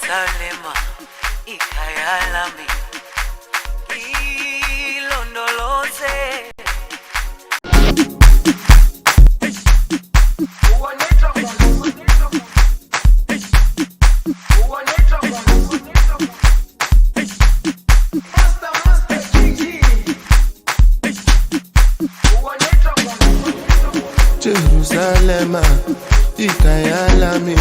Jerusalema, ikhaya lami, ilondoloze. Jerusalema, ikhaya lami,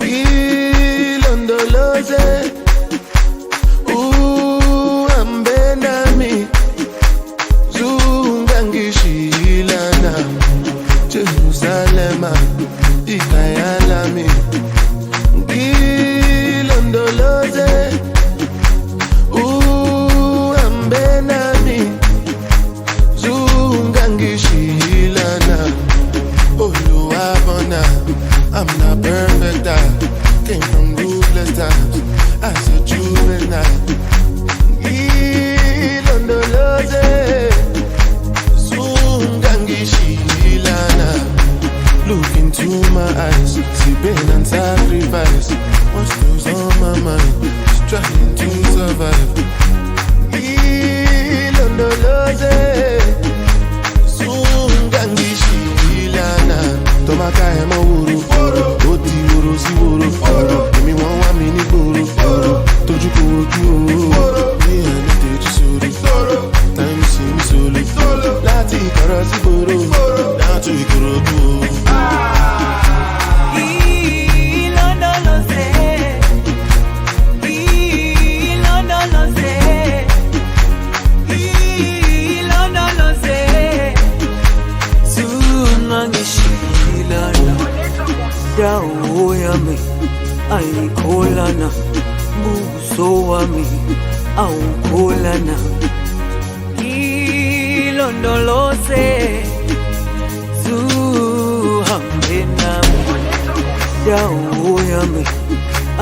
ilondoloze. Uhambe nami, zungangishilana. Jerusalema, ikhaya lami, ilondoloze. Uhambe nami, zungangishilana. Oh, you are born. I'm not perfect, I came from ruthless times as a juvenile. Ilondoloze, zungangishilana. Look into my eyes, see pain and sacrifice. What's goes on my mind, just trying to survive. Ilondoloze, zungangishilana. Tomaka emo wuru, oti wuru si wuru. Emi won wa mi ni gboro, toju ko oju o. Me and teju soro, time see me solo. Lati ikoro si gboro, down to Ikorodu. Ilondoloze, ilondoloze, ilondoloze. Zungangishilana, dawo yami ayikholana, buso wami awukholana. Ilondoloze, zuhambe nami, dawo yami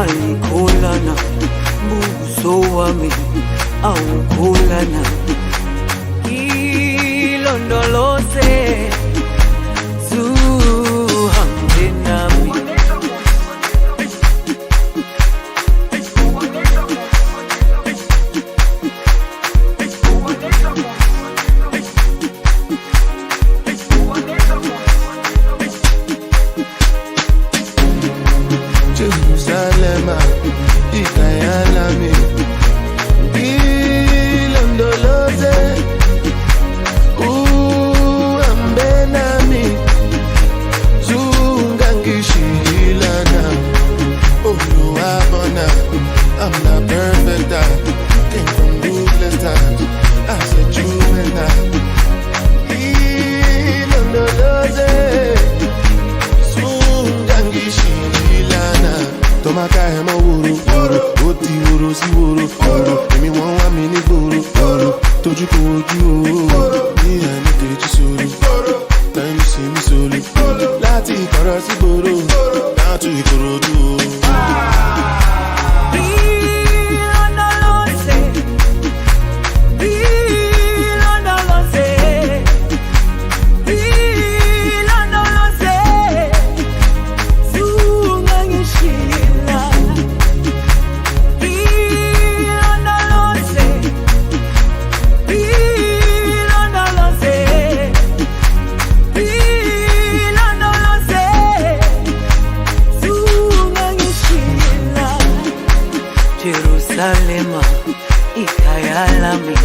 ayikholana, buso wami awukholana. Ilondoloze, zuhambe nami. Jerusalema, ikhaya lami, ilondoloze. Uhambe nami, zungangishilana. Oh, you are born. I'm not perfect, I came from ruthless times as a juvenile. Ilondoloze, zungangishilana. Tomaka emo wuru, oti wuru si wuru. Emi won wa mi ni gboro, toju ko oju o. Me and teju soro, time see me solo. Lati ikoro si gboro, down to Ikorodu. Ilondoloze, ilondoloze, ilondoloze. Zungangishilana, ilondoloze, ilondoloze, ilondoloze. Zungangishilana. Jerusalema, ikhaya lami,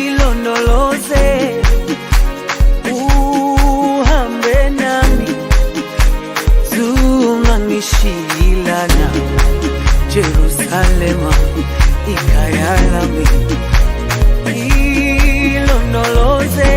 ilondoloze. Uhambe nami, zungangishilana. Jerusalema, ikhaya lami, ilondoloze.